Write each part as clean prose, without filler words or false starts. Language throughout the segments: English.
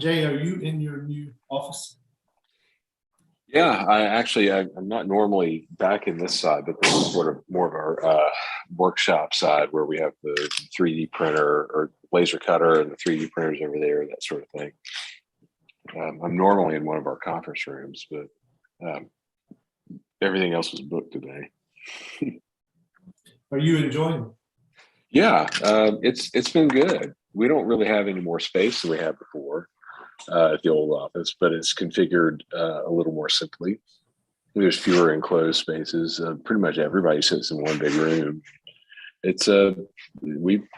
Jay, are you in your new office? Yeah, I'm not normally back in this side, but this is sort of more of our workshop side where we have the 3D printer or laser cutter and the 3D printers over there, that sort of thing. I'm normally in one of our conference rooms, but everything else was booked today. Are you enjoying it? Yeah, it's been good. We don't really have any more space than we had before at the old office, but it's configured a little more simply. There's fewer enclosed spaces. Pretty much everybody sits in one big room. It's we've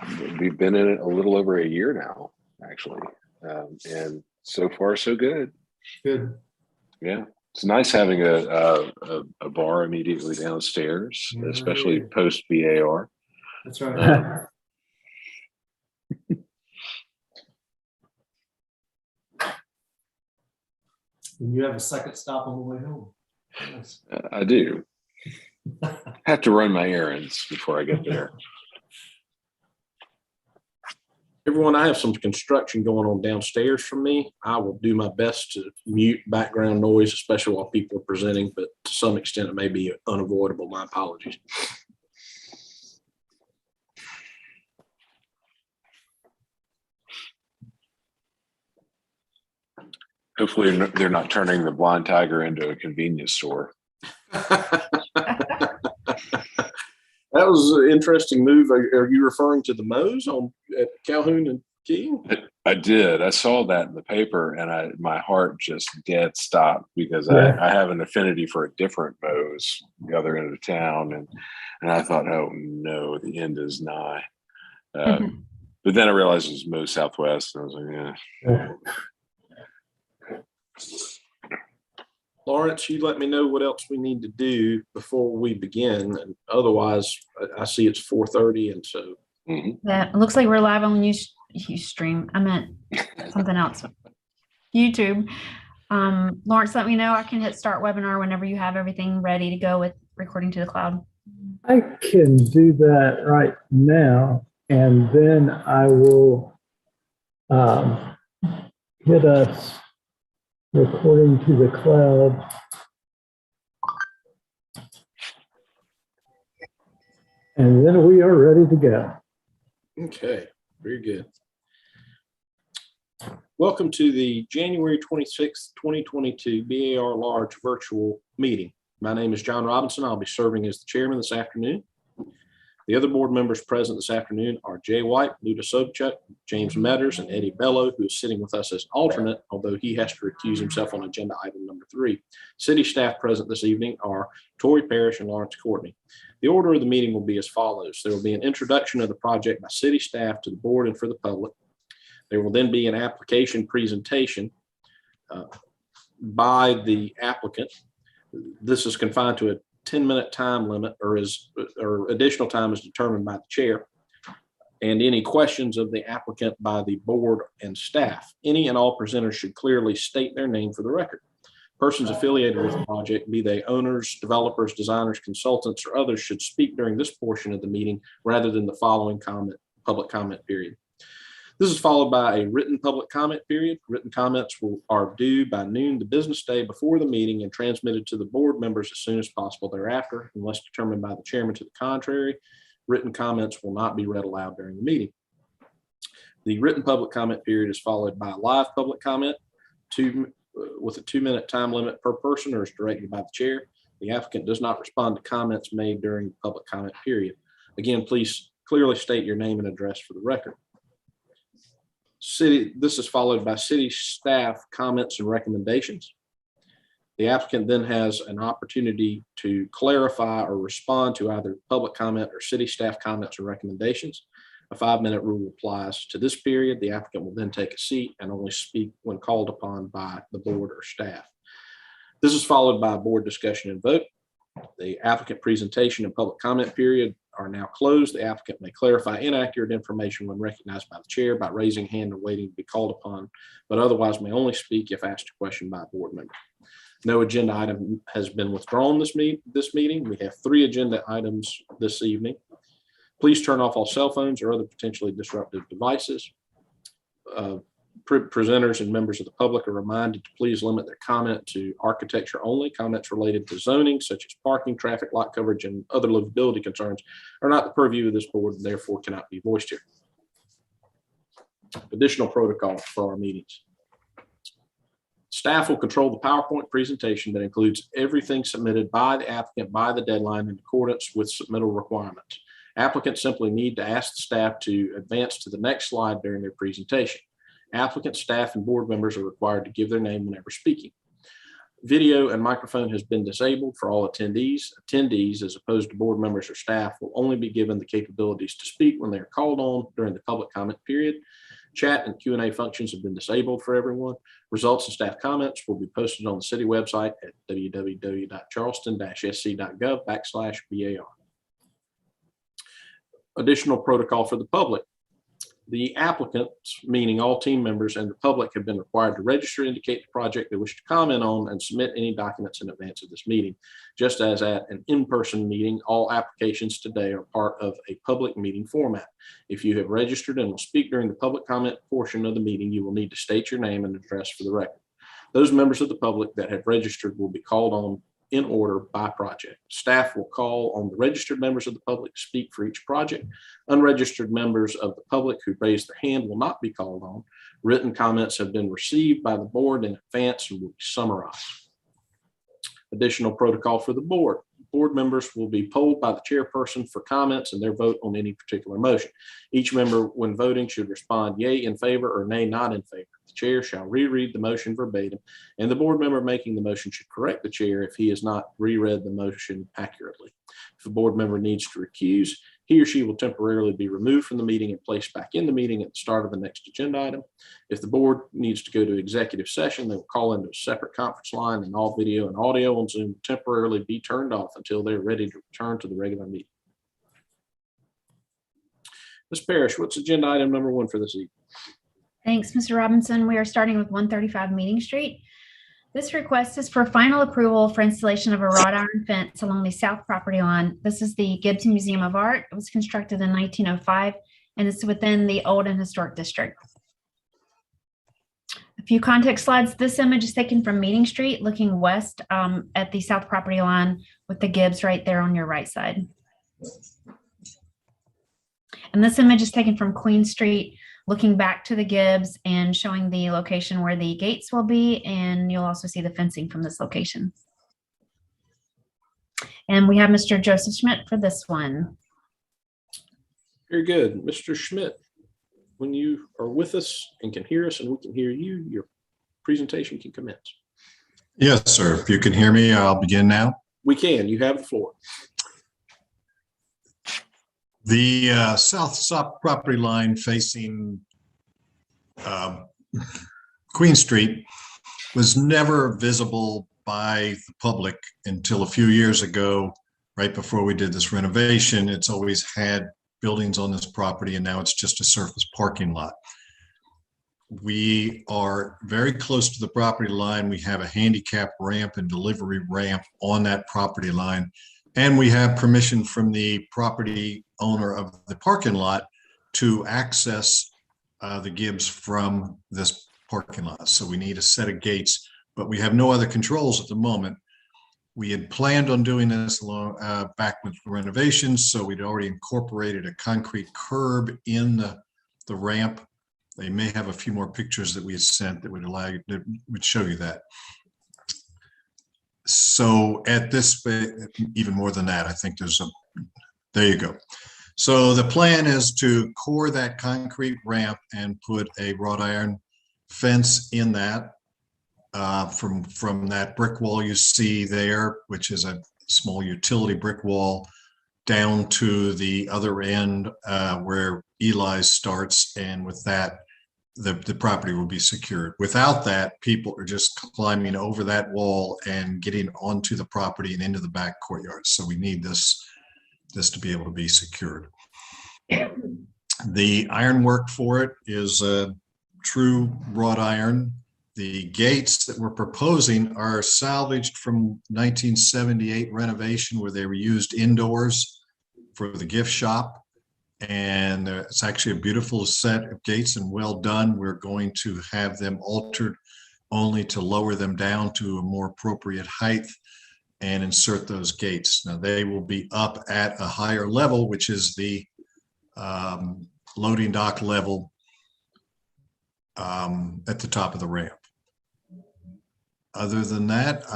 been in it a little over a year now, actually, and so far so good. Good. Yeah, it's nice having a bar immediately downstairs, especially post BAR. That's right. And you have a second stop on the way home. Nice. I do. Have to run my errands before I get there. Everyone, I have some construction going on downstairs from me. I will do my best to mute background noise, especially while people are presenting, but to some extent it may be unavoidable. My apologies. Hopefully they're not turning the Blind Tiger into a convenience store. That was an interesting move. Are you referring to the Moe's at Calhoun and King? I did. I saw that in the paper, and my heart just dead stopped because I have an affinity for a different Moe's the other end of town, and I thought, oh no, the end is nigh. But then I realized it was Moe's Southwest, and I was like, yeah. Lawrence, you let me know what else we need to do before we begin. And otherwise, I see it's 4:30, and so. Yeah, it looks like we're live on Ustream. I meant something else. YouTube. Lawrence, let me know. I can hit start webinar whenever you have everything ready to go with recording to the cloud. I can do that right now, and then I will hit us recording to the cloud. And then we are ready to go. Okay, very good. Welcome to the January 26th, 2022 BAR Large Virtual Meeting. My name is John Robinson. I'll be serving as the chairman this afternoon. The other board members present this afternoon are Jay White, Luda Sobchuk, James Metters, and Eddie Bello, who is sitting with us as an alternate, although he has to recuse himself on agenda item number 3. City staff present this evening are Tori Parrish and Lawrence Courtney. The order of the meeting will be as follows. There will be an introduction of the project by city staff to the board and for the public. There will then be an application presentation by the applicant. This is confined to a 10-minute time limit, or additional time is determined by the chair, and any questions of the applicant by the board and staff. Any and all presenters should clearly state their name for the record. Persons affiliated with the project, be they owners, developers, designers, consultants, or others, should speak during this portion of the meeting rather than the following public comment period. This is followed by a written public comment period. Written comments are due by noon the business day before the meeting and transmitted to the board members as soon as possible thereafter, unless determined by the chairman to the contrary. Written comments will not be read aloud during the meeting. The written public comment period is followed by a live public comment with a 2-minute time limit per person, or is directed by the chair. The applicant does not respond to comments made during the public comment period. Again, please clearly state your name and address for the record. This is followed by city staff comments and recommendations. The applicant then has an opportunity to clarify or respond to either public comment or city staff comments or recommendations. A 5-minute rule applies to this period. The applicant will then take a seat and only speak when called upon by the board or staff. This is followed by a board discussion and vote. The applicant presentation and public comment period are now closed. The applicant may clarify inaccurate information when recognized by the chair by raising hand and waiting to be called upon, but otherwise may only speak if asked a question by a board member. No agenda item has been withdrawn this meeting. We have 3 agenda items this evening. Please turn off all cell phones or other potentially disruptive devices. Presenters and members of the public are reminded to please limit their comment to architecture only. Comments related to zoning, such as parking, traffic, lot coverage, and other livability concerns are not the purview of this board and therefore cannot be voiced here. Additional protocol for our meetings. Staff will control the PowerPoint presentation that includes everything submitted by the applicant by the deadline in accordance with submittal requirements. Applicants simply need to ask the staff to advance to the next slide during their presentation. Applicant, staff, and board members are required to give their name whenever speaking. Video and microphone has been disabled for all attendees. Attendees, as opposed to board members or staff, will only be given the capabilities to speak when they are called on during the public comment period. Chat and Q&A functions have been disabled for everyone. Results and staff comments will be posted on the city website at www.charleston-sc.gov/BAR. Additional protocol for the public. The applicants, meaning all team members and the public, have been required to register, indicate the project they wish to comment on, and submit any documents in advance of this meeting. Just as at an in-person meeting, all applications today are part of a public meeting format. If you have registered and will speak during the public comment portion of the meeting, you will need to state your name and address for the record. Those members of the public that have registered will be called on in order by project. Staff will call on the registered members of the public to speak for each project. Unregistered members of the public who raise their hand will not be called on. Written comments have been received by the board in advance and will be summarized. Additional protocol for the board. Board members will be polled by the chairperson for comments and their vote on any particular motion. Each member, when voting, should respond yea in favor or nay not in favor. The chair shall reread the motion verbatim, and the board member making the motion should correct the chair if he has not reread the motion accurately. If a board member needs to recuse, he or she will temporarily be removed from the meeting and placed back in the meeting at the start of the next agenda item. If the board needs to go to executive session, they will call into a separate conference line, and all video and audio on Zoom will temporarily be turned off until they're ready to return to the regular meeting. Ms. Parrish, what's agenda item number 1 for this evening? Thanks, Mr. Robinson. We are starting with 135 Meeting Street. This request is for final approval for installation of a wrought iron fence along the south property line. This is the Gibson Museum of Art. It was constructed in 1905 and it's within the Old and Historic District. A few context slides. This image is taken from Meeting Street, looking west at the south property line with the Gibbs right there on your right side. And this image is taken from Queen Street, looking back to the Gibbs and showing the location where the gates will be, and you'll also see the fencing from this location. And we have Mr. Joseph Schmidt for this one. Very good. Mr. Schmidt, when you are with us and can hear us and we can hear you, your presentation can commence. Yes, sir. If you can hear me, I'll begin now. We can. You have the floor. The south property line facing Queen Street was never visible by the public until a few years ago, right before we did this renovation. It's always had buildings on this property, and now it's just a surface parking lot. We are very close to the property line. We have a handicap ramp and delivery ramp on that property line, and we have permission from the property owner of the parking lot to access the Gibbs from this parking lot. So we need a set of gates, but we have no other controls at the moment. We had planned on doing this along, back with the renovations, so we'd already incorporated a concrete curb in the ramp. They may have a few more pictures that we had sent that would allow you, that would show you that. So at this, even more than that, I think there's a, there you go. So the plan is to core that concrete ramp and put a wrought iron fence in that from that brick wall you see there, which is a small utility brick wall, down to the other end where Eli's starts, and with that, the property will be secured. Without that, people are just climbing over that wall and getting onto the property and into the back courtyard. So we need this to be able to be secured. The ironwork for it is true wrought iron. The gates that we're proposing are salvaged from 1978 renovation, where they were used indoors for the gift shop. And it's actually a beautiful set of gates and well done. We're going to have them altered only to lower them down to a more appropriate height and insert those gates. Now they will be up at a higher level, which is the loading dock level at the top of the ramp. Other than that,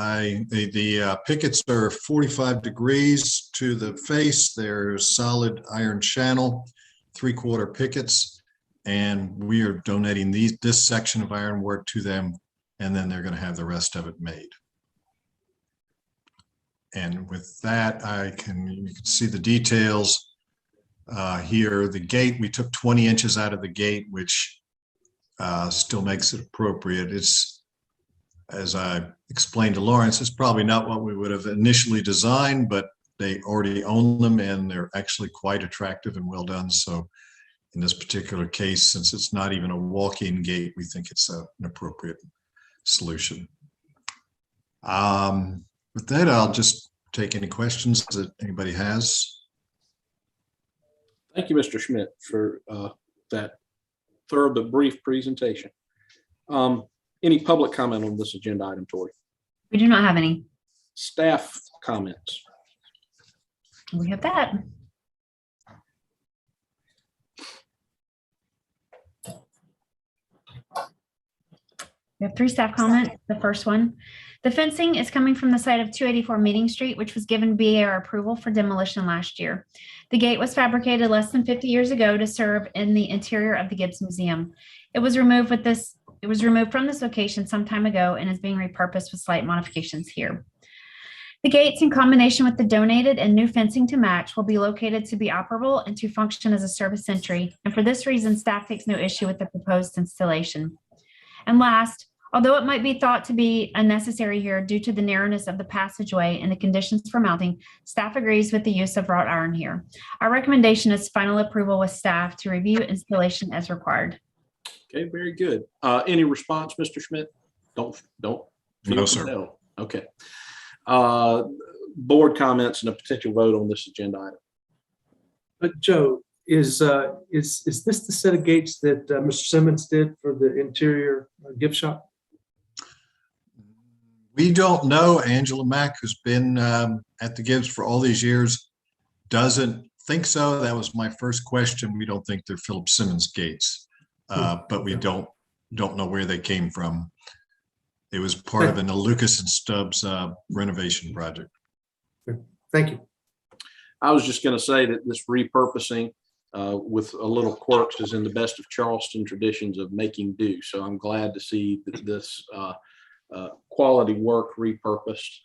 the pickets are 45 degrees to the face. They're solid iron channel, 3/4 pickets, and we are donating this section of ironwork to them, and then they're going to have the rest of it made. And with that, you can see the details here. The gate, we took 20 inches out of the gate, which still makes it appropriate. It's, as I explained to Lawrence, it's probably not what we would have initially designed, but they already own them and they're actually quite attractive and well done. So in this particular case, since it's not even a walk-in gate, we think it's an appropriate solution. With that, I'll just take any questions that anybody has. Thank you, Mr. Schmidt, for that thorough but brief presentation. Any public comment on this agenda item, Tori? We do not have any. Staff comments? We have that. We have 3 staff comments. The first one, the fencing is coming from the site of 284 Meeting Street, which was given BAR approval for demolition last year. The gate was fabricated less than 50 years ago to serve in the interior of the Gibbs Museum. It was removed from this location some time ago and is being repurposed with slight modifications here. The gates, in combination with the donated and new fencing to match, will be located to be operable and to function as a service entry. And for this reason, staff takes no issue with the proposed installation. And last, although it might be thought to be unnecessary here due to the narrowness of the passageway and the conditions for mounting, staff agrees with the use of wrought iron here. Our recommendation is final approval with staff to review installation as required. Okay, very good. Any response, Mr. Schmidt? Don't. No, sir. No. Okay. Board comments and a potential vote on this agenda item. But Joe, is this the set of gates that Mr. Simmons did for the interior gift shop? We don't know. Angela Mack, who's been at the Gibbs for all these years, doesn't think so. That was my first question. We don't think they're Philip Simmons gates, but we don't know where they came from. It was part of a Lucas and Stubbs renovation project. Thank you. I was just going to say that this repurposing with a little quirks is in the best of Charleston traditions of making do. So I'm glad to see that this quality work repurposed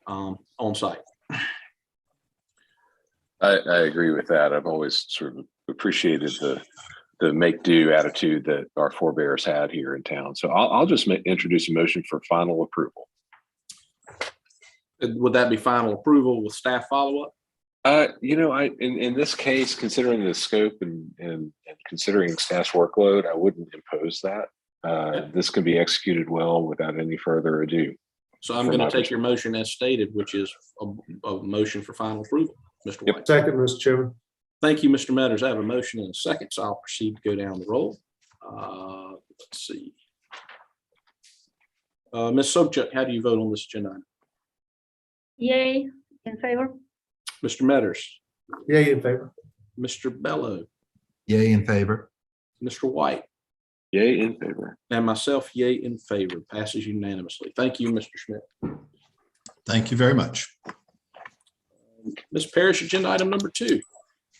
on site. I agree with that. I've always sort of appreciated the make do attitude that our forebears had here in town. So I'll just introduce a motion for final approval. Would that be final approval with staff follow-up? In this case, considering the scope and considering staff's workload, I wouldn't impose that. This can be executed well without any further ado. So I'm going to take your motion as stated, which is a motion for final approval. Mr. White. Second, Mr. Chairman. Thank you, Mr. Metters. I have a motion and a second, so I'll proceed to go down the roll. Let's see. Ms. Sobchak, how do you vote on this agenda item? Yay, in favor. Mr. Metters, Yay, in favor. Mr. Bello, Yay in favor. Mr. White, Yay, in favor. and myself, yay in favor. Passes unanimously. Thank you, Mr. Schmidt. Thank you very much. Ms. Parrish, agenda item number 2.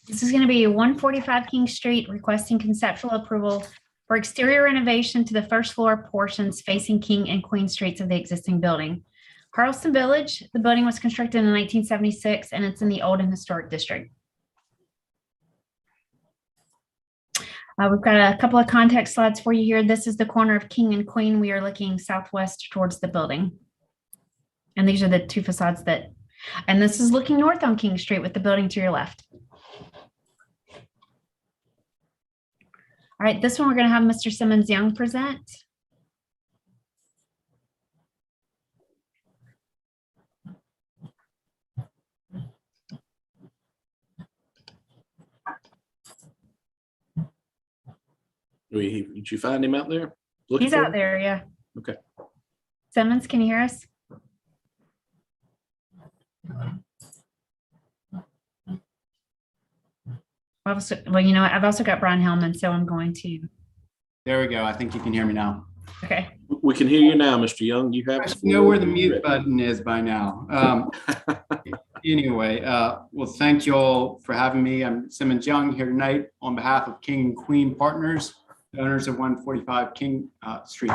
This is going to be 145 King Street, requesting conceptual approval for exterior renovation to the first floor portions facing King and Queen Streets of the existing building. Carlson Village, the building was constructed in 1976 and it's in the Old and Historic District. We've got a couple of context slides for you here. This is the corner of King and Queen. We are looking southwest towards the building. And these are the 2 facades and this is looking north on King Street with the building to your left. All right, this one we're going to have Mr. Simmons Young present. Did you find him out there? He's out there, yeah. Okay. Simmons, can you hear us? Well, you know what? I've also got Brian Hellman, so I'm going to. There we go. I think you can hear me now. Okay. We can hear you now, Mr. Young. You have. I should know where the mute button is by now. Anyway, well, thank you all for having me. I'm Simmons Young here tonight on behalf of King and Queen Partners, the owners of 145 King Street.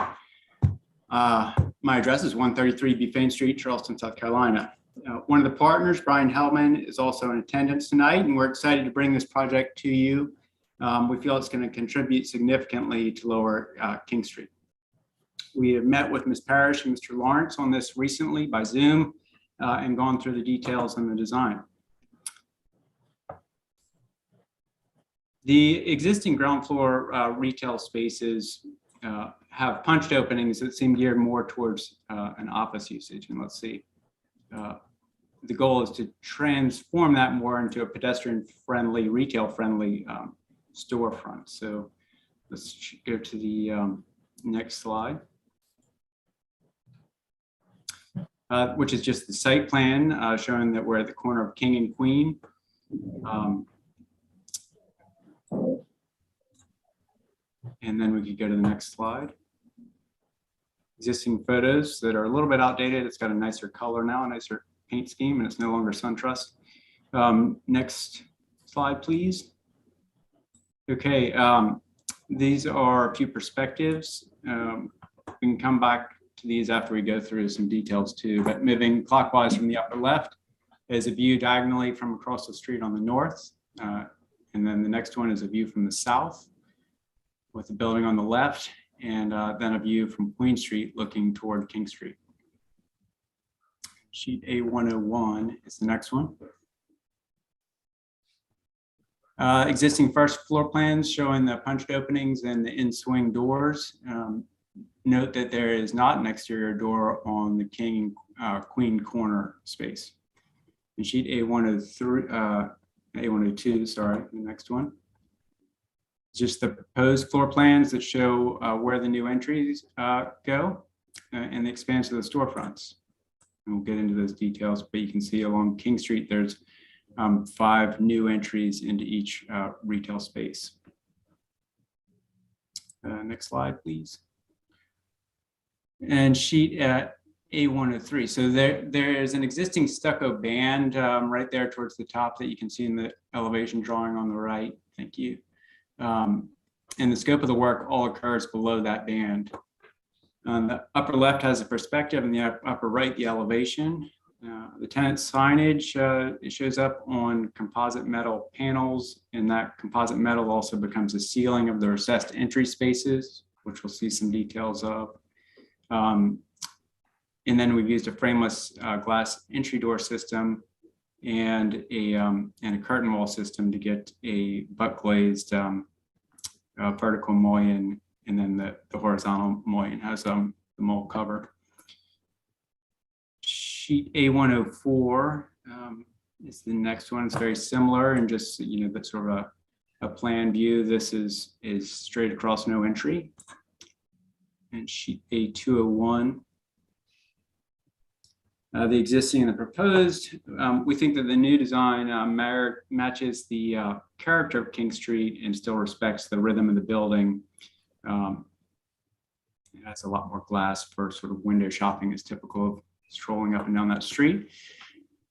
My address is 133 Bufane Street, Charleston, South Carolina. One of the partners, Brian Hellman, is also in attendance tonight, and we're excited to bring this project to you. We feel it's going to contribute significantly to lower King Street. We have met with Ms. Parrish and Mr. Lawrence on this recently by Zoom and gone through the details and the design. The existing ground floor retail spaces have punched openings that seem geared more towards an office usage. And let's see, the goal is to transform that more into a pedestrian-friendly, retail-friendly storefront. So let's go to the next slide, which is just the site plan showing that we're at the corner of King and Queen. And then we could go to the next slide. Existing photos that are a little bit outdated. It's got a nicer color now, a nicer paint scheme, and it's no longer SunTrust. Next slide, please. Okay, these are a few perspectives. We can come back to these after we go through some details too, but moving clockwise from the upper left is a view diagonally from across the street on the north. And then the next one is a view from the south with the building on the left, and then a view from Queen Street looking toward King Street. Sheet A101 is the next one. Existing first floor plans showing the punched openings and the in-swing doors. Note that there is not an exterior door on the King Queen corner space. And sheet A103, A102, sorry, the next one. Just the proposed floor plans that show where the new entries go and the expansion of the storefronts. And we'll get into those details, but you can see along King Street, there's 5 new entries into each retail space. Next slide, please. And sheet A103. So there is an existing stucco band right there towards the top that you can see in the elevation drawing on the right. Thank you. And the scope of the work all occurs below that band. The upper left has a perspective, and the upper right, the elevation. The tenant signage, it shows up on composite metal panels, and that composite metal also becomes the ceiling of the recessed entry spaces, which we'll see some details of. And then we've used a frameless glass entry door system and a curtain wall system to get a butt glazed vertical mullion, and then the horizontal mullion has the mold cover. Sheet A104 is the next one. It's very similar, and just that's sort of a plan view. This is straight across, no entry. And sheet A201. The existing and the proposed. We think that the new design matches the character of King Street and still respects the rhythm of the building. It has a lot more glass for sort of window shopping as typical of strolling up and down that street.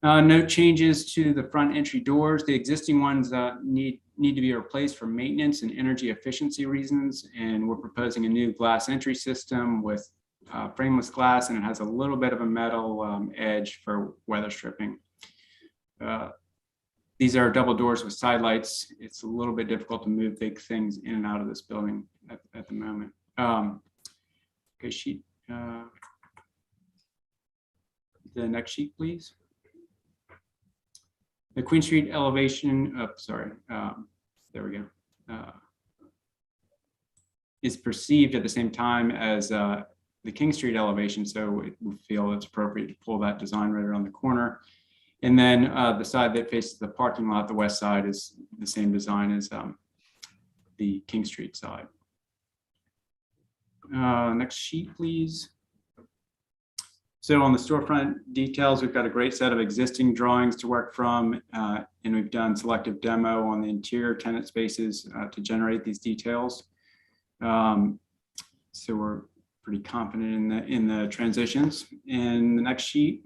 No changes to the front entry doors. The existing ones need to be replaced for maintenance and energy efficiency reasons. And we're proposing a new glass entry system with frameless glass, and it has a little bit of a metal edge for weather stripping. These are double doors with side lights. It's a little bit difficult to move big things in and out of this building at the moment. Okay, sheet. The next sheet, please. The Queen Street elevation, there we go, is perceived at the same time as the King Street elevation, so we feel it's appropriate to pull that design right around the corner. And then the side that faces the parking lot, the west side, is the same design as the King Street side. Next sheet, please. So on the storefront details, we've got a great set of existing drawings to work from, and we've done selective demo on the interior tenant spaces to generate these details. So we're pretty confident in the transitions. And the next sheet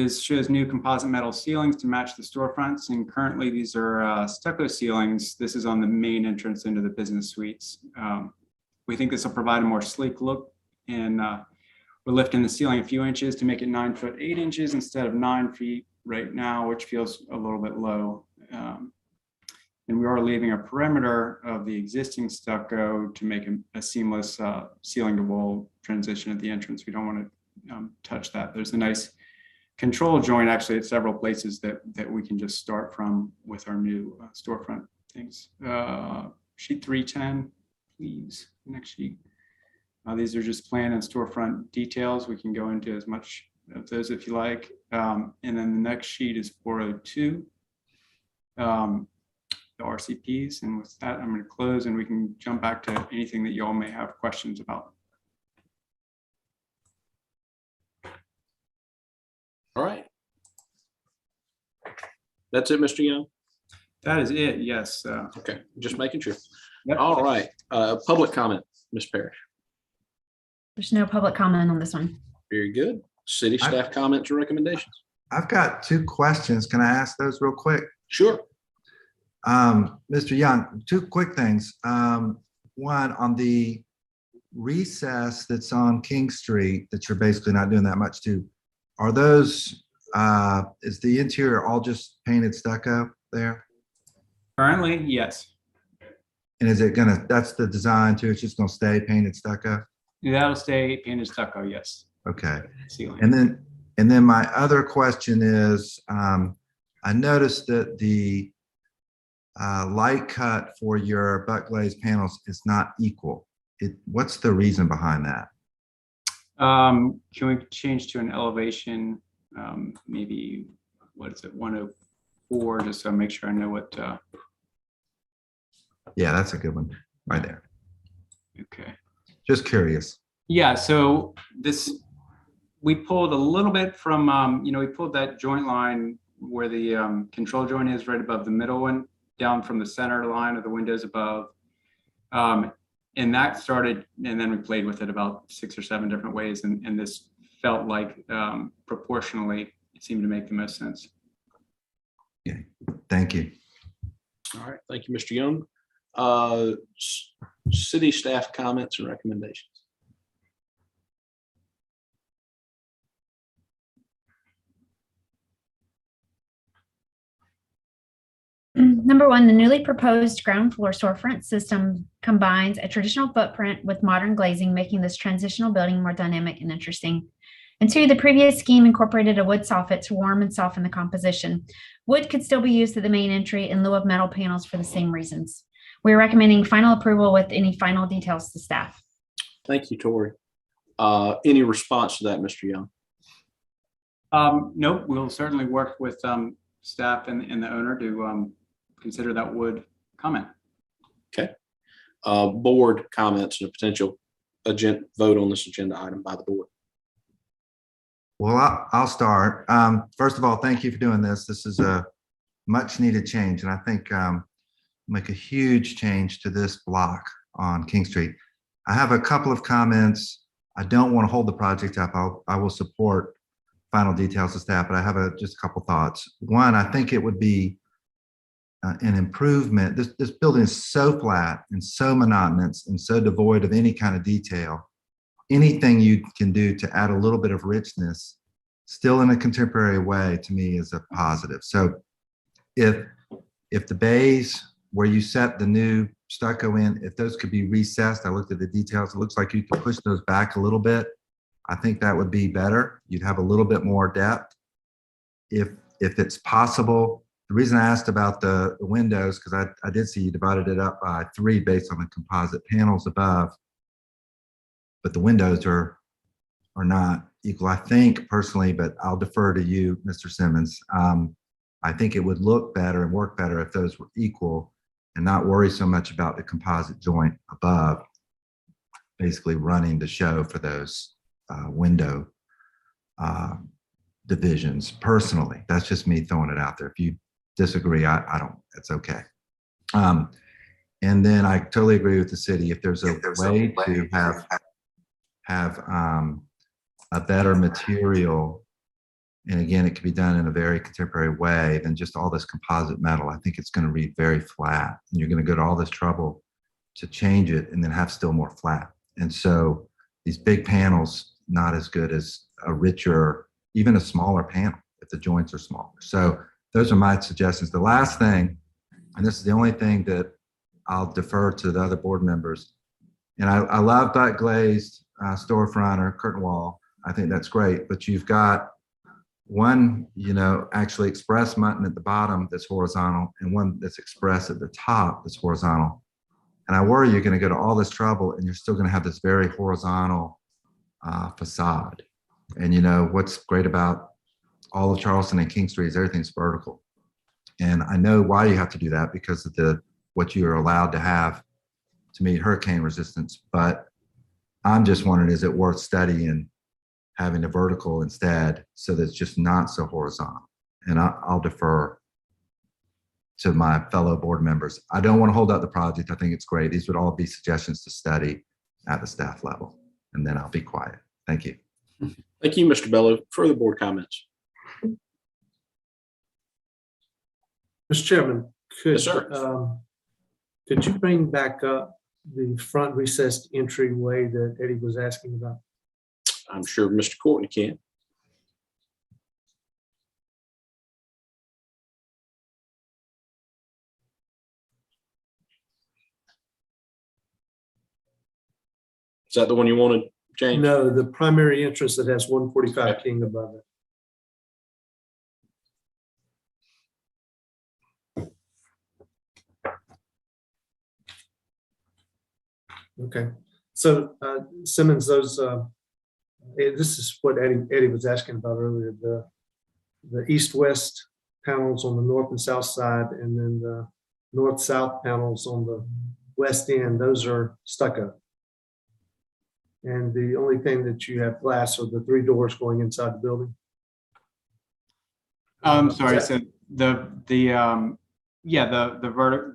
shows new composite metal ceilings to match the storefronts. And currently these are stucco ceilings. This is on the main entrance into the business suites. We think this will provide a more sleek look, and we're lifting the ceiling a few inches to make it 9 foot 8 inches instead of 9 feet right now, which feels a little bit low. And we are leaving a perimeter of the existing stucco to make a seamless ceiling to wall transition at the entrance. We don't want to touch that. There's a nice control joint actually at several places that we can just start from with our new storefront things. Sheet 310, please. Next sheet. These are just plan and storefront details. We can go into as much of those if you like. And then the next sheet is 402. The RCPs, and with that I'm going to close and we can jump back to anything that you all may have questions about. All right. That's it, Mr. Young? That is it, yes. Okay, just making sure. Yep. All right, public comment, Ms. Parrish. There's no public comment on this one. Very good. City staff comments or recommendations? I've got 2 questions. Can I ask those real quick? Sure. Mr. Young, 2 quick things. One, on the recess that's on King Street that you're basically not doing that much to, are those, is the interior all just painted stucco there? Currently, yes. And is it gonna, that's the design too, it's just gonna stay painted stucco? That'll stay painted stucco, yes. Okay. Ceiling. And then my other question is, I noticed that the light cut for your butt glazed panels is not equal. What's the reason behind that? Can we change to an elevation, maybe, what is it, 104, just so I make sure I know what. Yeah, that's a good one right there. Okay. Just curious. Yeah, so we pulled a little bit from, we pulled that joint line where the control joint is right above the middle one, down from the center line of the windows above. And that started, and then we played with it about 6 or 7 different ways. And this felt like proportionally, it seemed to make the most sense. Okay, thank you. All right, thank you, Mr. Young. City staff comments and recommendations. Number 1, the newly proposed ground floor storefront system combines a traditional footprint with modern glazing, making this transitional building more dynamic and interesting. And 2, the previous scheme incorporated a wood soffit to warm and soften the composition. Wood could still be used at the main entry in lieu of metal panels for the same reasons. We're recommending final approval with any final details to staff. Thank you, Tori. Any response to that, Mr. Young? Nope, we'll certainly work with staff and the owner to consider that wood comment. Okay. Board comments and a potential vote on this agenda item by the board. Well, I'll start. First of all, thank you for doing this. This is a much needed change, and I think make a huge change to this block on King Street. I have a couple of comments. I don't want to hold the project up. I will support final details of staff, but I have just a couple thoughts. One, I think it would be an improvement. This building is so flat and so monotonous and so devoid of any kind of detail. Anything you can do to add a little bit of richness, still in a contemporary way, to me is a positive. So if the bays where you set the new stucco in, if those could be recessed, I looked at the details, it looks like you could push those back a little bit. I think that would be better. You'd have a little bit more depth. If it's possible, the reason I asked about the windows, because I did see you divided it up by 3 based on the composite panels above, but the windows are not equal, I think, personally, but I'll defer to you, Mr. Simmons. I think it would look better and work better if those were equal. and not worry so much about the composite joint above, basically running the show for those window divisions. Personally, that's just me throwing it out there. If you disagree, I don't, it's okay. And then I totally agree with the city. If there's a way to have a better material, and again, it can be done in a very contemporary way than just all this composite metal. I think it's going to read very flat, and you're going to go to all this trouble to change it and then have still more flat. And so these big panels, not as good as a richer, even a smaller panel if the joints are smaller. So those are my suggestions. The last thing, and this is the only thing that I'll defer to the other board members. And I love that glazed storefront or curtain wall. I think that's great, but you've got one, actually express mutton at the bottom that's horizontal and one that's express at the top that's horizontal. And I worry you're going to go to all this trouble and you're still going to have this very horizontal facade. And what's great about all of Charleston and King Street is everything's vertical. And I know why you have to do that because of what you are allowed to have to meet hurricane resistance. But I'm just wondering, is it worth studying having a vertical instead so that it's just not so horizontal? And I'll defer to my fellow board members. I don't want to hold up the project. I think it's great. These would all be suggestions to study at the staff level. And then I'll be quiet. Thank you. Thank you, Mr. Bello. Further board comments? Mr. Chairman, Yes, sir. Could you bring back up the front recessed entryway that Eddie was asking about? I'm sure Mr. Courtney can. Is that the one you wanted, James? No, the primary entrance that has 145 King above it. Okay, so Simmons, this is what Eddie was asking about earlier, the east-west panels on the north and south side, and then the north-south panels on the west end, those are stucco. And the only thing that you have glass are the 3 doors going inside the building. Sorry, so the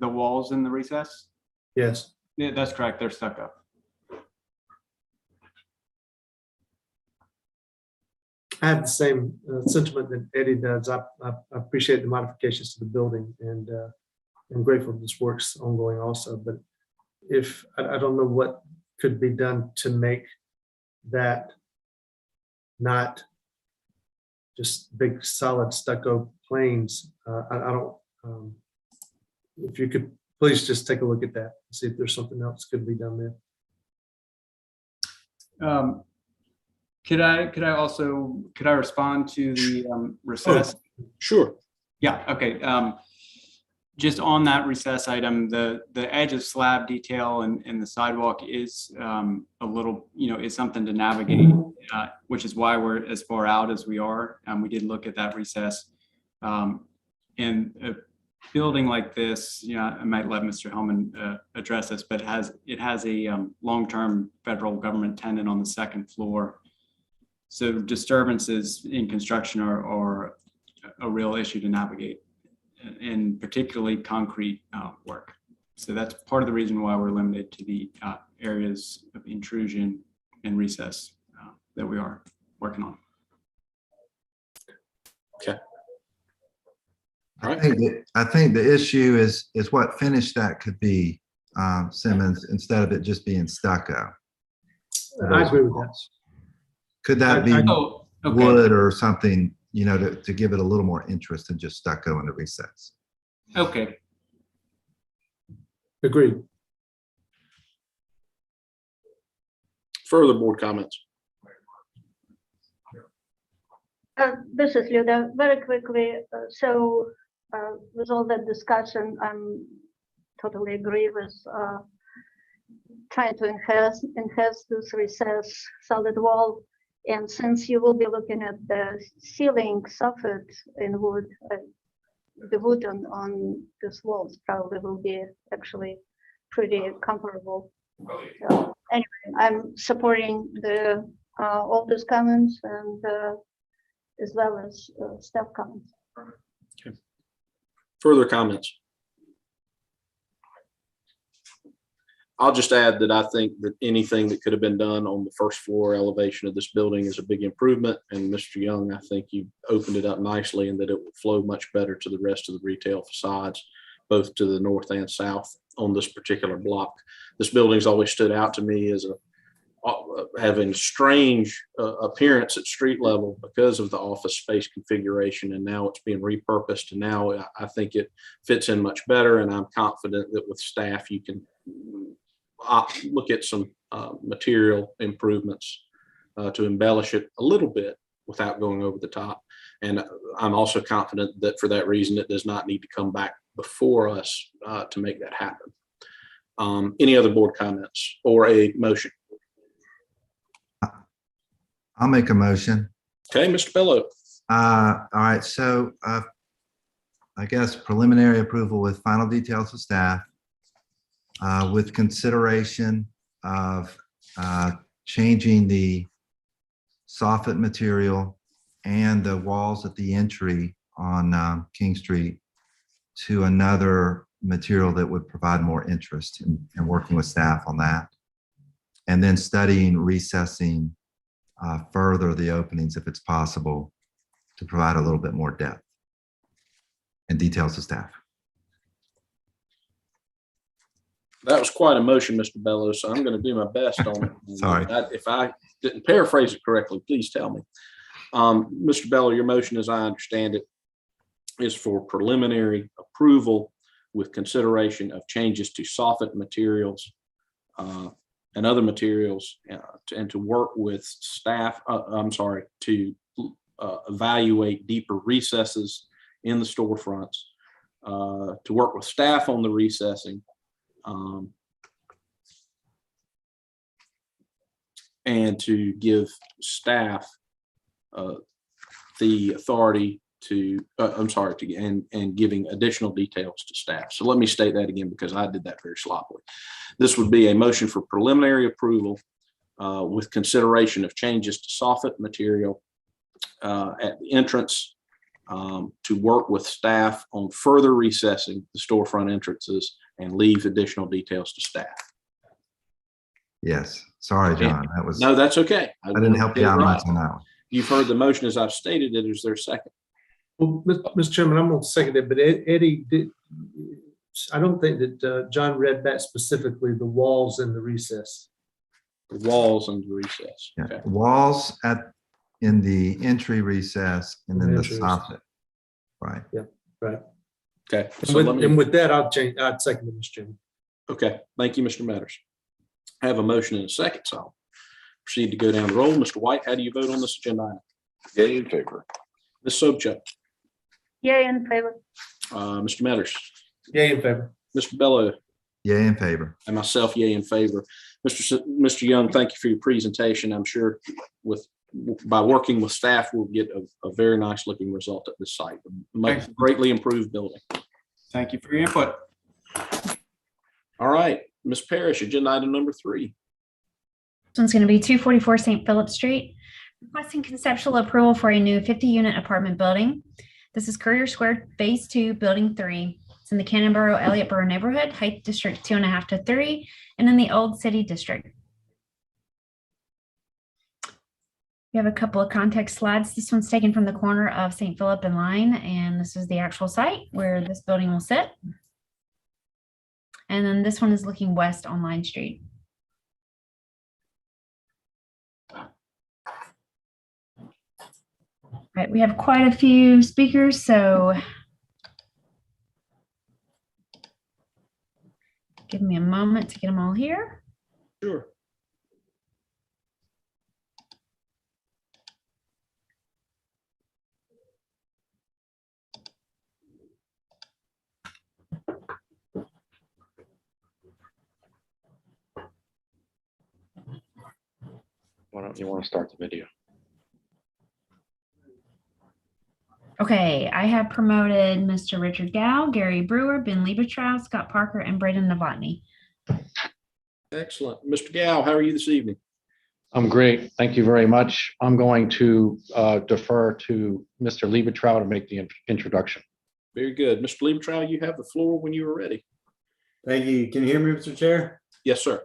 walls in the recess? Yes. Yeah, that's correct. They're stucco. I have the same sentiment that Eddie does. I appreciate the modifications to the building, and I'm grateful this work's ongoing also. But if I don't know what could be done to make that not just big solid stucco planes. I don't. If you could please just take a look at that, see if there's something else could be done there. Could I respond to the recess? Oh, sure. Yeah. Okay. Just on that recess item, the edge of slab detail and the sidewalk is a little, is something to navigate, which is why we're as far out as we are. We did look at that recess. And a building like this, I might let Mr. Hellman address this, but it has a long-term federal government tenant on the second floor. So disturbances in construction are a real issue to navigate, and particularly concrete work. So that's part of the reason why we're limited to the areas of intrusion and recess that we are working on. Okay. All right. I think the issue is what finish that could be, Simmons, instead of it just being stucco. I agree with that. Could that be Okay. wood or something, to give it a little more interest than just stucco in the recess? Okay. Agreed. Further board comments? This is Luda. Very quickly, with all that discussion, I'm totally agree with trying to enhance this recess solid wall. And since you will be looking at the ceiling soffit in wood, the wood on these walls probably will be actually pretty comparable. So anyway, I'm supporting the all those comments and as well as staff comments. Further comments? I'll just add that I think that anything that could have been done on the first floor elevation of this building is a big improvement. And Mr. Young, I think you opened it up nicely and that it will flow much better to the rest of the retail facades, both to the north and south on this particular block. This building's always stood out to me as having strange appearance at street level because of the office space configuration, and now it's being repurposed, and now I think it fits in much better, and I'm confident that with staff you can look at some material improvements to embellish it a little bit without going over the top. And I'm also confident that for that reason it does not need to come back before us to make that happen. Any other board comments or a motion? I'll make a motion. Okay, Mr. Bello. All right, so I guess preliminary approval with final details of staff with consideration of changing the soffit material and the walls at the entry on King Street to another material that would provide more interest in working with staff on that. And then studying recessing further the openings if it's possible to provide a little bit more depth and details to staff. That was quite a motion, Mr. Bello, so I'm going to do my best on it. Sorry. If I didn't paraphrase it correctly, please tell me. Mr. Bello, your motion, as I understand it, is for preliminary approval with consideration of changes to soffit materials and other materials, and to work with staff, to evaluate deeper recesses in the storefronts, to work with staff on the recessing, and to give staff the authority to, and giving additional details to staff. So let me state that again because I did that very sloppily. This would be a motion for preliminary approval with consideration of changes to soffit material at the entrance, to work with staff on further recessing the storefront entrances and leave additional details to staff. Yes, sorry, John. That was No, that's okay. I didn't help you out much on that one. You've heard the motion as I've stated it. Is there a second? Well, Mr. Chairman, I'm going to second it, but Eddie did. I don't think that John read that specifically, the walls and the recess. The walls and the recess. Yeah. Okay. Walls in the entry recess and then the Entry soffit. Right. Yeah, right. Okay. And, So with that, I'd second it, Mr. Chairman. Okay. Thank you, Mr. Matters. I have a motion and a second, so I'll proceed to go down the roll. Mr. White, how do you vote on this agenda item? Yay in favor. Ms. Sobchak, Yay in favor. Mr. Matters, Yay in favor. Mr. Bello, Yay in favor. and myself, yay in favor. Mr. Young, thank you for your presentation. I'm sure by working with staff, we'll get a very nice looking result at this site. Much greatly improved building. Thank you for your input. All right, Ms. Parrish, agenda item number 3. This one's going to be 244 St. Philip Street, requesting conceptual approval for a new 50-unit apartment building. This is Courier Square, Phase 2, Building 3. It's in the Cannonboro, Elliottboro neighborhood, height district 2.5 to 3, and in the Old City district. We have a couple of context slides. This one's taken from the corner of St. Philip and Line, and this is the actual site where this building will sit. And then this one is looking west on Line Street. Right, we have quite a few speakers, so give me a moment to get them all here. Sure. Why don't you want to start the video? Okay, I have promoted Mr. Richard Gow, Gary Brewer, Ben Liebetrau, Scott Parker, and Braden Novotny. Excellent. Mr. Gow, how are you this evening? I'm great. Thank you very much. I'm going to defer to Mr. Liebetrau to make the introduction. Very good. Mr. Liebetrau, you have the floor when you are ready. Thank you. Can you hear me, Mr. Chair? Yes, sir.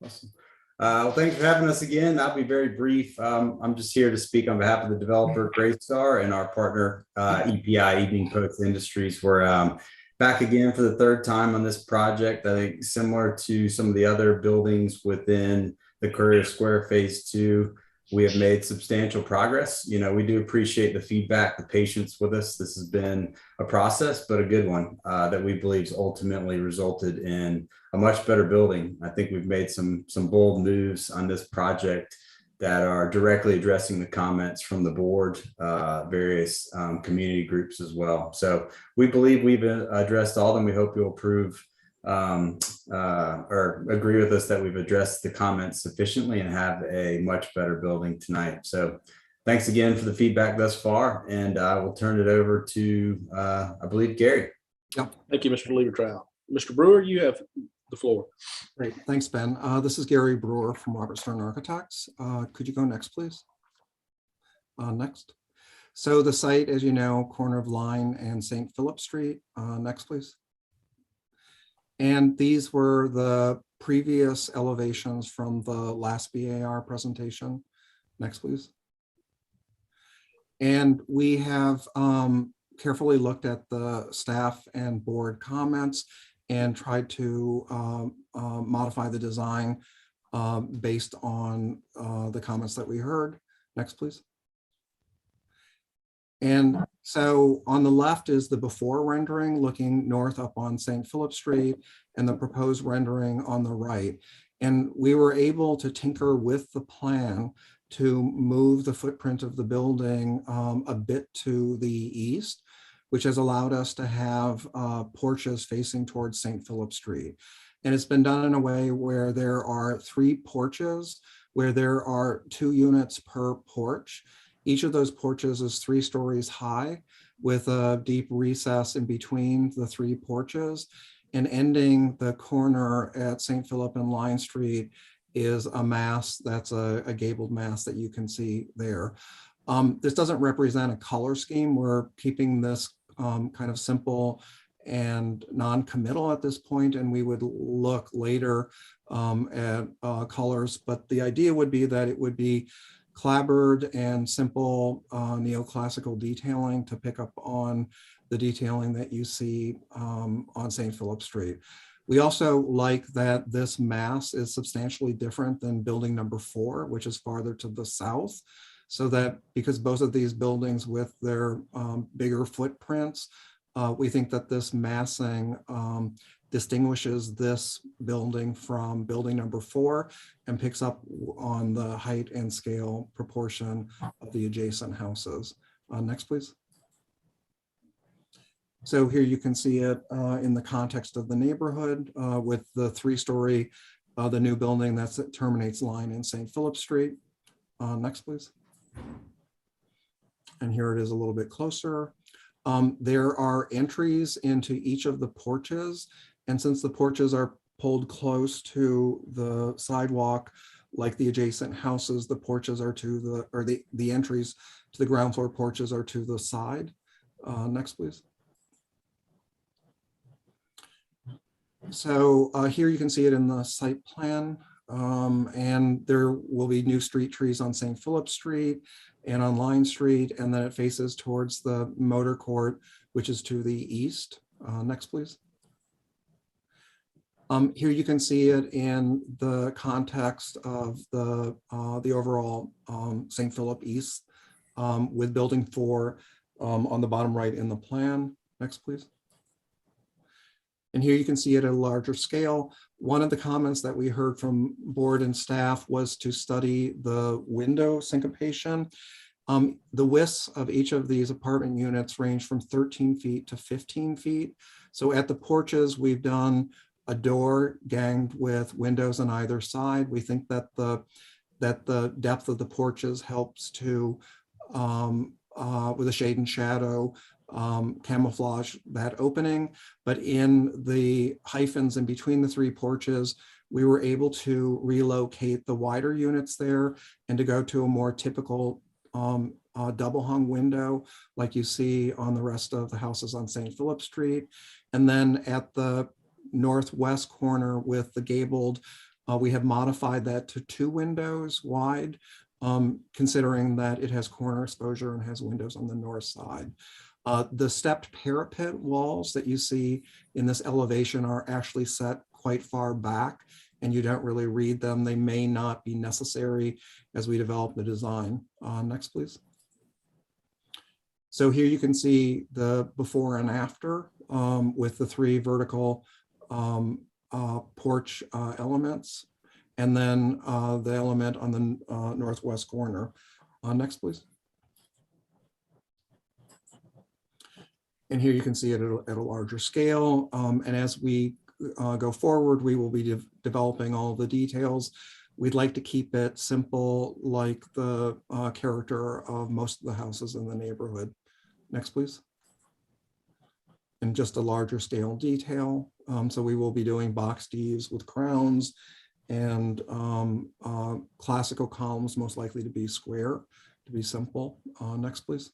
Awesome. Well, thanks for having us again. I'll be very brief. I'm just here to speak on behalf of the developer Greystar and our partner EPI, Evening Post Industries. We're back again for the third time on this project. I think similar to some of the other buildings within the Courier Square Phase 2, we have made substantial progress. You know, we do appreciate the feedback, the patience with us. This has been a process, but a good one that we believe has ultimately resulted in a much better building. I think we've made some bold moves on this project that are directly addressing the comments from the board, various community groups as well. So we believe we've addressed all of them. We hope you'll approve or agree with us that we've addressed the comments sufficiently and have a much better building tonight. So thanks again for the feedback thus far, and I will turn it over to, I believe, Gary. Yep. Thank you, Mr. Liebetrau. Mr. Brewer, you have the floor. Great. Thanks, Ben. This is Gary Brewer from Robert Stern Architects. Could you go next, please? Next. So the site, as you know, corner of Line and St. Philip Street. Next, please. And these were the previous elevations from the last BAR presentation. Next, please. And we have carefully looked at the staff and board comments and tried to modify the design based on the comments that we heard. Next, please. And so on the left is the before rendering looking north up on St. Philip Street and the proposed rendering on the right. And we were able to tinker with the plan to move the footprint of the building a bit to the east, which has allowed us to have porches facing towards St. Philip Street. And it's been done in a way where there are 3 porches, where there are 2 units per porch. Each of those porches is 3 stories high with a deep recess in between the 3 porches, and ending the corner at St. Philip and Line Street is a mass that's a gabled mass that you can see there. This doesn't represent a color scheme. We're keeping this kind of simple and non-committal at this point, and we would look later at colors, but the idea would be that it would be clapboard and simple neoclassical detailing to pick up on the detailing that you see on St. Philip Street. We also like that this mass is substantially different than building number 4, which is farther to the south, so that because both of these buildings with their bigger footprints, we think that this massing distinguishes this building from building number 4 and picks up on the height and scale proportion of the adjacent houses. Next, please. So here you can see it in the context of the neighborhood with the 3-story, the new building that terminates Line in St. Philip Street. Next, please. And here it is a little bit closer. There are entries into each of the porches. And since the porches are pulled close to the sidewalk, like the adjacent houses, the porches are to the, or the entries to the ground floor porches are to the side. Next, please. So here you can see it in the site plan. And there will be new street trees on St. Philip Street and on Line Street, and then it faces towards the motor court, which is to the east. Next, please. Here you can see it in the context of the overall St. Philip East with building 4 on the bottom right in the plan. Next, please. And here you can see it at a larger scale. One of the comments that we heard from board and staff was to study the window syncopation. The widths of each of these apartment units range from 13 feet to 15 feet. So at the porches, we've done a door ganged with windows on either side. We think that the depth of the porches helps to with a shade and shadow, camouflage that opening. But in the hyphens in between the three porches, we were able to relocate the wider units there and to go to a more typical double hung window like you see on the rest of the houses on St. Philip Street. And then at the northwest corner with the gabled, we have modified that to 2 windows wide, considering that it has corner exposure and has windows on the north side. The stepped parapet walls that you see in this elevation are actually set quite far back, and you don't really read them. They may not be necessary as we develop the design. Next, please. So here you can see the before and after with the 3 vertical porch elements, and then the element on the northwest corner. Next, please. And here you can see it at a larger scale. And as we go forward, we will be developing all the details. We'd like to keep it simple, like the character of most of the houses in the neighborhood. Next, please. And just a larger scale detail. So we will be doing box eaves with crowns and classical columns, most likely to be square, to be simple. Next, please.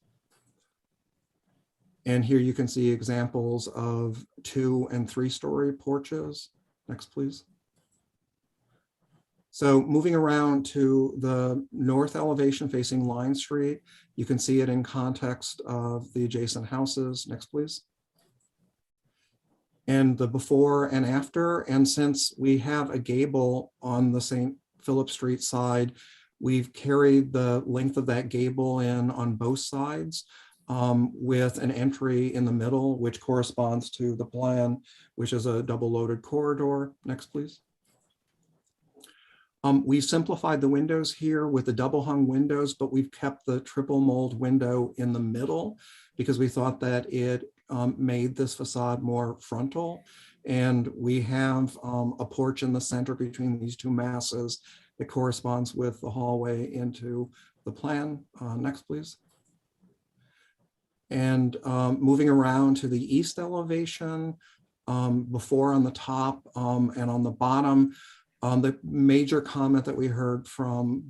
And here you can see examples of 2- and 3-story porches. Next, please. So moving around to the north elevation facing Line Street, you can see it in context of the adjacent houses. Next, please. And the before and after. And since we have a gable on the St. Philip Street side, we've carried the length of that gable in on both sides, with an entry in the middle, which corresponds to the plan, which is a double loaded corridor. Next, please. We've simplified the windows here with the double hung windows, but we've kept the triple mold window in the middle because we thought that it made this facade more frontal. And we have a porch in the center between these 2 masses that corresponds with the hallway into the plan. Next, please. And moving around to the east elevation, before on the top and on the bottom, the major comment that we heard from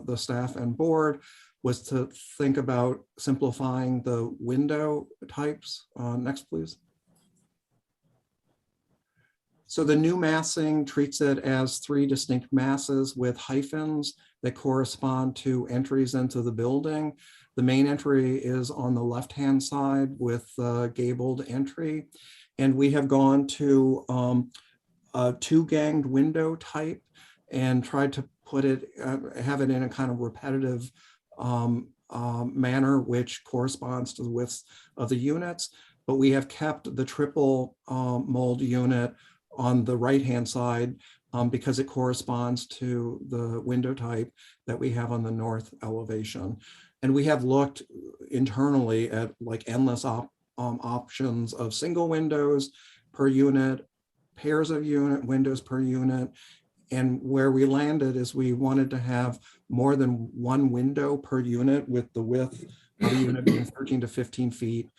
the staff and board was to think about simplifying the window types. Next, please. So the new massing treats it as 3 distinct masses with hyphens that correspond to entries into the building. The main entry is on the left-hand side with the gabled entry. And we have gone to a 2-ganged window type and tried to put it, have it in a kind of repetitive manner, which corresponds to the width of the units. But we have kept the triple mold unit on the right-hand side because it corresponds to the window type that we have on the north elevation. And we have looked internally at like endless options of single windows per unit, pairs of windows per unit. And where we landed is we wanted to have more than 1 window per unit, with the width of the unit being 13 to 15 feet,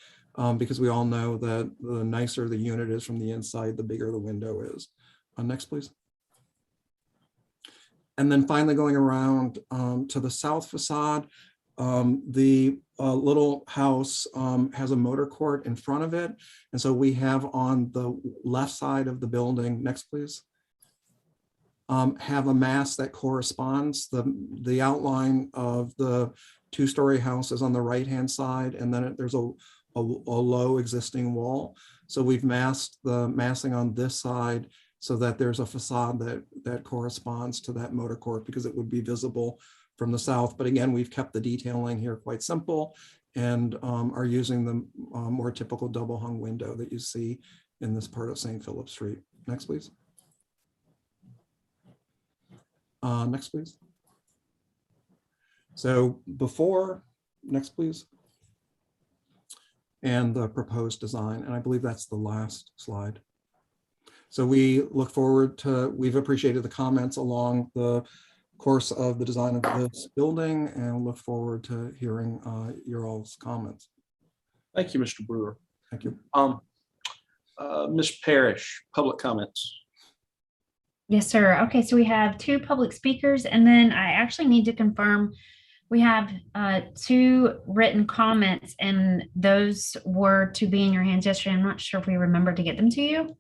because we all know that the nicer the unit is from the inside, the bigger the window is. Next, please. And then finally going around to the south facade, the little house has a motor court in front of it. And so we have on the left side of the building, next please, have a mass that corresponds. The outline of the 2-story house is on the right-hand side, and then there's a low existing wall. So we've masked the massing on this side so that there's a facade that corresponds to that motor court, because it would be visible from the south. But again, we've kept the detailing here quite simple and are using the more typical double hung window that you see in this part of St. Philip Street. Next, please. Next, please. So before, next, please. And the proposed design. And I believe that's the last slide. So we look forward to, we've appreciated the comments along the course of the design of this building and look forward to hearing your all's comments. Thank you, Mr. Brewer. Thank you. Ms. Parrish, public comments. Yes, sir. Okay, so we have 2 public speakers, and then I actually need to confirm we have 2 written comments, and those were to be in your hands yesterday. I'm not sure if we remember to get them to you.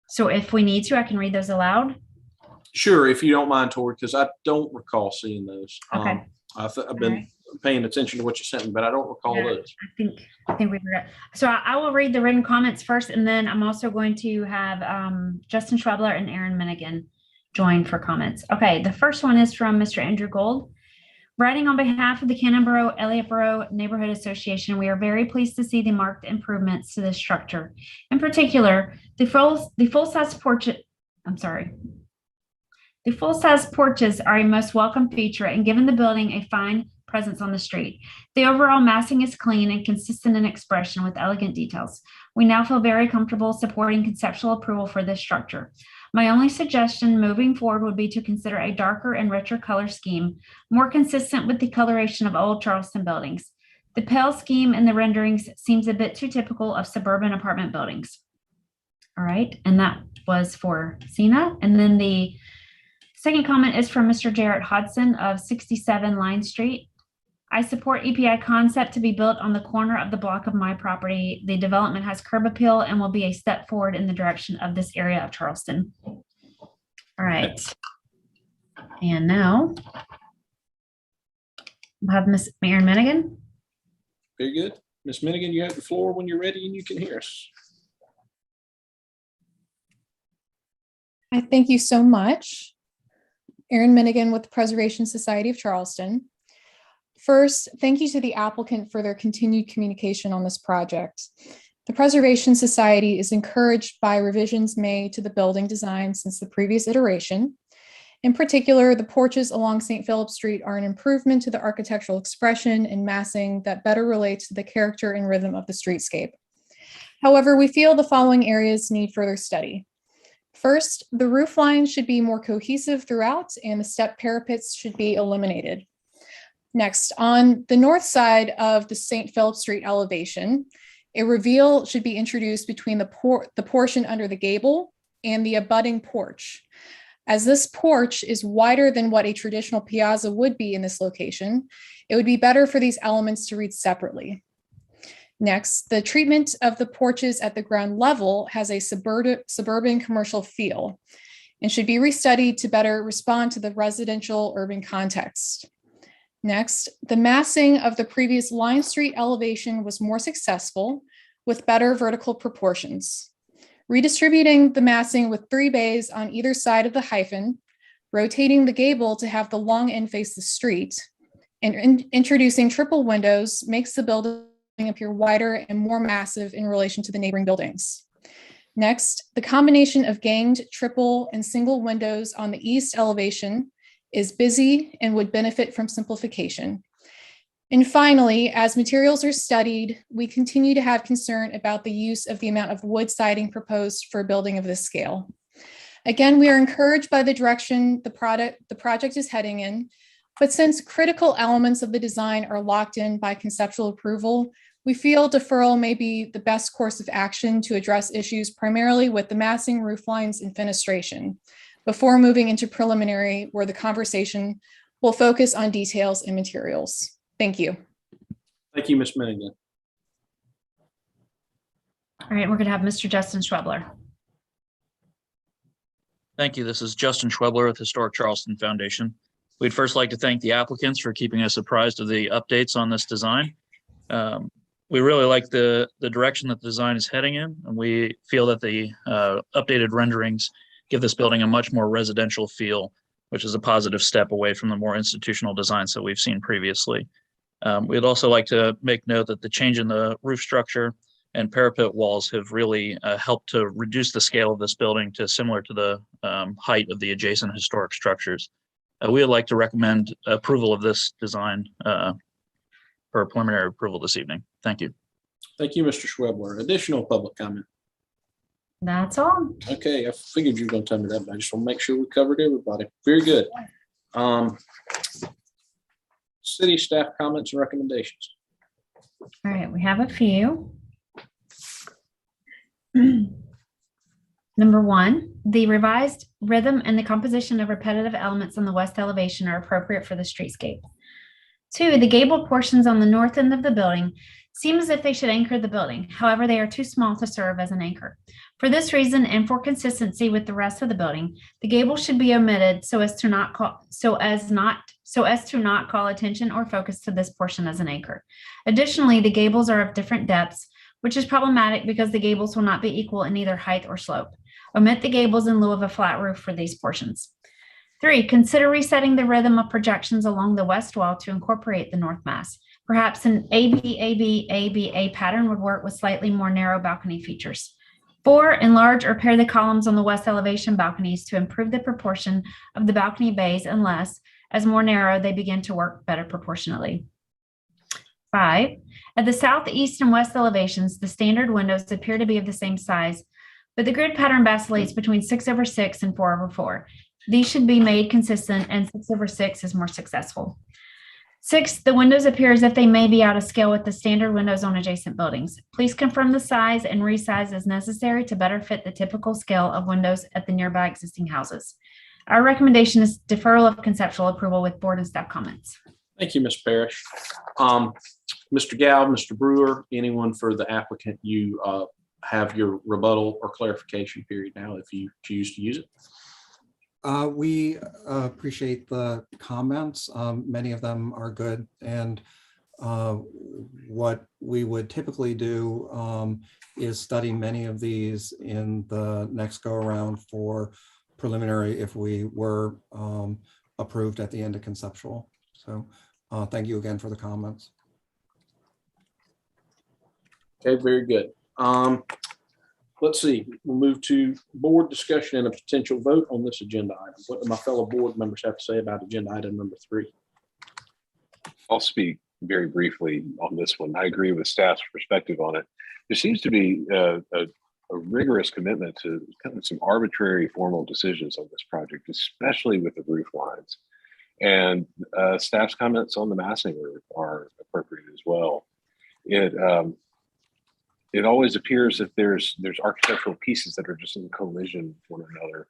So if we need to, I can read those aloud. Sure, if you don't mind, Tori, because I don't recall seeing those. Okay. I've been paying attention to what you sent me, but I don't recall Yeah, those. I think we forgot. So I will read the written comments first, and then I'm also going to have Justin Schwebler and Aaron Minigan join for comments. Okay, the first one is from Mr. Andrew Gold. Writing on behalf of the Cannonboro Elliott Borough Neighborhood Association, we are very pleased to see the marked improvements to this structure. In particular, the full-size porch. I'm sorry. The full-size porches are a most welcome feature and given the building a fine presence on the street. The overall massing is clean and consistent in expression with elegant details. We now feel very comfortable supporting conceptual approval for this structure. My only suggestion moving forward would be to consider a darker and richer color scheme, more consistent with the coloration of old Charleston buildings. The pale scheme in the renderings seems a bit too typical of suburban apartment buildings. All right, and that was for Sina. And then the second comment is from Mr. Jarrett Hodson of 67 Line Street. I support EPI concept to be built on the corner of the block of my property. The development has curb appeal and will be a step forward in the direction of this area of Charleston. All right. And now we'll have Ms. Aaron Minigan. Very good. Ms. Minigan, you have the floor when you're ready and you can hear us. I thank you so much. Aaron Minigan with the Preservation Society of Charleston. First, thank you to the applicant for their continued communication on this project. The Preservation Society is encouraged by revisions made to the building design since the previous iteration. In particular, the porches along St. Philip Street are an improvement to the architectural expression and massing that better relates to the character and rhythm of the streetscape. However, we feel the following areas need further study. First, the roof line should be more cohesive throughout and the step parapets should be eliminated. Next, on the north side of the St. Philip Street elevation, a reveal should be introduced between the portion under the gable and the abutting porch. As this porch is wider than what a traditional piazza would be in this location, it would be better for these elements to read separately. Next, the treatment of the porches at the ground level has a suburban commercial feel and should be restudied to better respond to the residential urban context. Next, the massing of the previous Line Street elevation was more successful with better vertical proportions. Redistributing the massing with 3 bays on either side of the hyphen, rotating the gable to have the long end face the street, and introducing triple windows makes the building appear wider and more massive in relation to the neighboring buildings. Next, the combination of ganged, triple, and single windows on the east elevation is busy and would benefit from simplification. And finally, as materials are studied, we continue to have concern about the use of the amount of wood siding proposed for a building of this scale. Again, we are encouraged by the direction the project is heading in, but since critical elements of the design are locked in by conceptual approval, we feel deferral may be the best course of action to address issues primarily with the massing, roof lines, and fenestration, before moving into preliminary where the conversation will focus on details and materials. Thank you. Thank you, Ms. Minigan. All right, we're going to have Mr. Justin Schwebler. Thank you. This is Justin Schwebler with Historic Charleston Foundation. We'd first like to thank the applicants for keeping us apprised of the updates on this design. We really like the direction that the design is heading in, and we feel that the updated renderings give this building a much more residential feel, which is a positive step away from the more institutional designs that we've seen previously. We'd also like to make note that the change in the roof structure and parapet walls have really helped to reduce the scale of this building to similar to the height of the adjacent historic structures. We would like to recommend approval of this design for preliminary approval this evening. Thank you. Thank you, Mr. Schwebler. Additional public comment? That's all. Okay, I figured you were going to tell me that, but I just want to make sure we covered everybody. Very good. City staff comments and recommendations. All right, we have a few. Number one, the revised rhythm and the composition of repetitive elements on the west elevation are appropriate for the streetscape. Two, the gabled portions on the north end of the building seem as if they should anchor the building. However, they are too small to serve as an anchor. For this reason, and for consistency with the rest of the building, the gable should be omitted so as to not call attention or focus to this portion as an anchor. Additionally, the gables are of different depths, which is problematic because the gables will not be equal in either height or slope. Omit the gables in lieu of a flat roof for these portions. Three, consider resetting the rhythm of projections along the west wall to incorporate the north mass. Perhaps an ABABABA pattern would work with slightly more narrow balcony features. Four, enlarge or pair the columns on the west elevation balconies to improve the proportion of the balcony bays unless, as more narrow, they begin to work better proportionately. Five, at the south, east, and west elevations, the standard windows appear to be of the same size, but the grid pattern vacillates between 6/6 and 4/4. These should be made consistent, and 6/6 is more successful. Six, the windows appear as if they may be out of scale with the standard windows on adjacent buildings. Please confirm the size and resize as necessary to better fit the typical scale of windows at the nearby existing houses. Our recommendation is deferral of conceptual approval with board and staff comments. Thank you, Ms. Parrish. Mr. Gow, Mr. Brewer, anyone for the applicant, you have your rebuttal or clarification period now if you choose to use it. We appreciate the comments. Many of them are good. And what we would typically do is study many of these in the next go around for preliminary if we were approved at the end of conceptual. So thank you again for the comments. Okay, very good. Let's see, we'll move to board discussion and a potential vote on this agenda item. What do my fellow board members have to say about agenda item number 3? I'll speak very briefly on this one. I agree with staff's perspective on it. There seems to be a rigorous commitment to kind of some arbitrary formal decisions on this project, especially with the roof lines. And staff's comments on the massing are appropriate as well. It always appears that there's architectural pieces that are just in collision with one another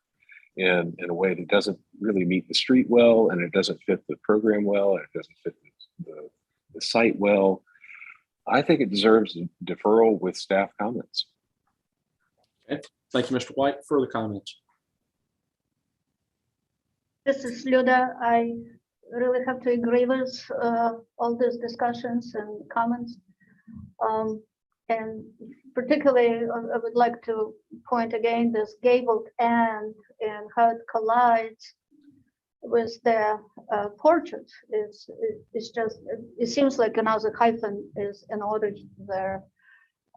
in a way that doesn't really meet the street well, and it doesn't fit the program well, and it doesn't fit the site well. I think it deserves a deferral with staff comments. Okay, thank you, Mr. White. Further comments? This is Luda. I really have to agree with all these discussions and comments. And particularly, I would like to point again this gabled end and how it collides with the portrait. It's just, it seems like another hyphen is in order there.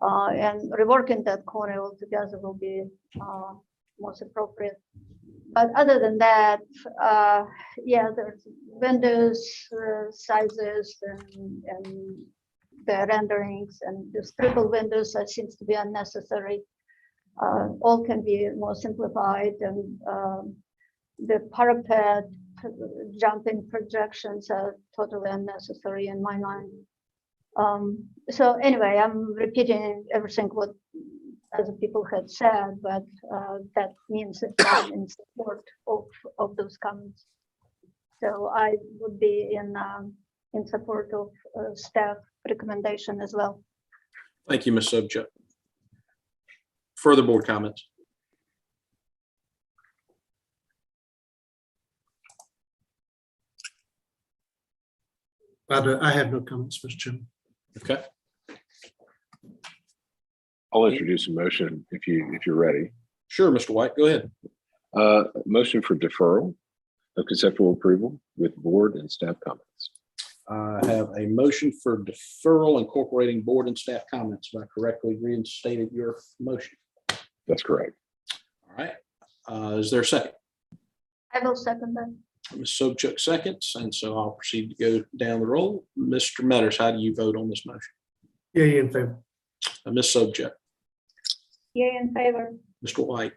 And reworking that corner altogether will be most appropriate. But other than that, yeah, there's windows, sizes, and the renderings, and the triple windows that seems to be unnecessary. All can be more simplified, and the parapet jumping projections are totally unnecessary in my mind. So anyway, I'm repeating everything what other people had said, but that means that I'm in support of those comments. So I would be in support of staff recommendation as well. Thank you, Ms. Sobchak. Further board comments? I have no comments, Mr. Chairman. Okay. I'll introduce a motion if you're ready. Sure, Mr. White, go ahead. Motion for deferral of conceptual approval with board and staff comments. I have a motion for deferral incorporating board and staff comments. Have I correctly reinstated your motion? That's correct. All right. Is there a second? I will second that. Ms. Sobchak seconds, and so I'll proceed to go down the roll. Mr. Metters, how do you vote on this motion? Yay in favor. Ms. Sobchak. Yay in favor. Mr. White.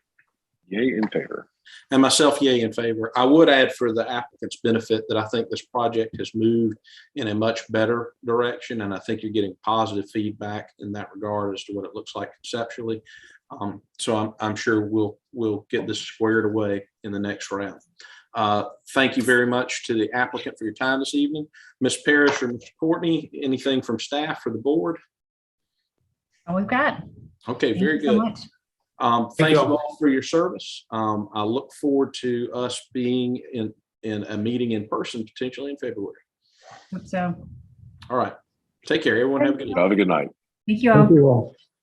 Yay in favor. And myself, yay, in favor. I would add for the applicant's benefit that I think this project has moved in a much better direction. And I think you're getting positive feedback in that regard as to what it looks like conceptually. So I'm sure we'll get this squared away in the next round. Thank you very much to the applicant for your time this evening. Ms. Parrish or Mr. Courtney, anything from staff or the board? All we've got. Okay, Thank very you so good. much. Thank you all for your service. I look forward to us being in a meeting in person potentially in February. Hope so. All right. Take care, everyone. Have a good night. Have a good night. Thank you all. Thank you all.